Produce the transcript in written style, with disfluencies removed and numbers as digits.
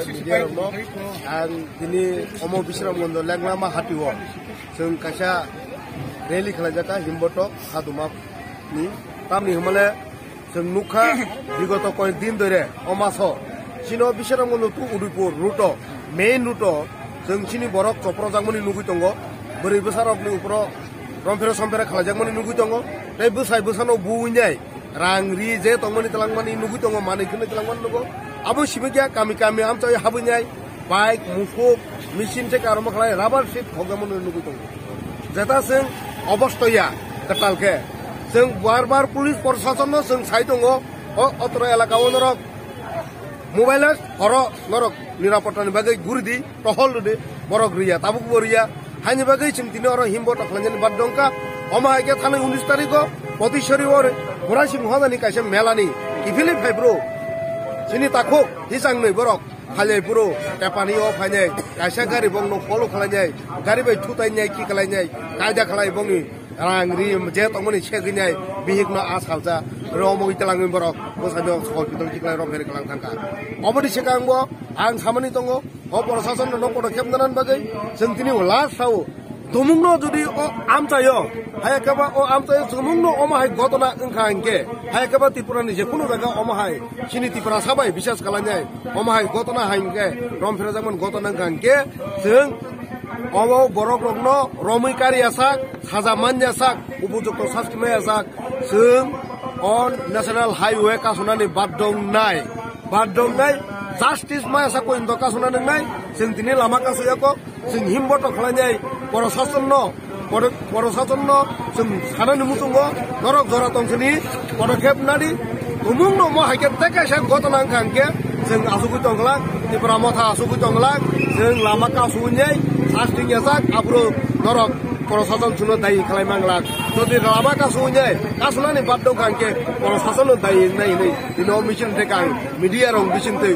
media no ang dini omo bisram gondo lenglama hatiwo जों kaisa rally khalajaka himbotok haduma ni tamni humale जों nukha bigoto koy din dore omaso sino bisram gondo tu udipur ruto main ruto जों sini borok choprojangmani nugui tongo bori besarok ni upro rompero sompera khalajangmani nugui tongo tei bosai bosano buinjai rangri je tongmani telangmani nugui tongo mani khune telangmani nugo abo sibegya kami kami amchai habunyai bike mufuk machine se karma khalai rubber sheet hogamani nugui tongo jeta जों অবস্থয়া katalke जों bar police প্রশাসন जों সাই tongo অত্র এলাকাও নরক মোবাইলে হর নরক নিরাপত্তানি বাগৈ গুরদি টহল দে বরক রিয়া তাবুক বরিয়া হাইনি বাগৈ চিমতিনি অর হিমবো টখলানি বাদদংকা অমা আগে থানে 19 তারিখো পতিশরি ওর ঘোরাসি মহাদানি কাইসে মেলানি ইফিলি ফাইব্রো সিনি তাখো হিসাং नै বরক ফাইলাই পুরো টেপানি ও ফাইনাই কাইসা গাড়ি বংনো ফলো খালাইনাই গাড়ি বাই থুতাইনাই কি খালাইনাই কায়দা খালাই বংনি rangri je tongmani seginai bihikno asalja romoi telangi borok bosano hospital kiklai rom heri kalang thangka obodi sekangbo ang samani tongo o prosason no podokep nanan bagai जों tini last sau dumungno jodi o amchayo hayakaba o amchayo dumungno omahai gotona engka engke hayakaba tipurani je kuno jaga omahai sini tipura sabai bisas kalanyai omahai gotona haingke rom phera jamon gotona engke जों অবো বরক রগ্ন রমিকারি আসাক সাজা মানজাসাক উপযুক্ত শাস্তিময় আসাক जों on national highway কাসনানি বাদদংনাই justice মায়াসা কইন্দ কাসনানি নাই जों দিনে লামা কাসয়াকো जों হিমবট খলাইনাই প্রশাসন जों সানানি মুতুঙ্গ নরক জরা তংসনি পদক্ষেপ নাদি উমুংনো মহাইকে তেকাইসা ঘটনা খানকে जों আসুগুই তংলা ত্রিপুরা মথা আসুগুই তংলা जों Lama কাসুইনাই Asting yasak abro norok prosason suno dai khalai manglak jodi lama kasunya kasulani baddo kangke prosason dai nai dino mission tekang media rong bisin te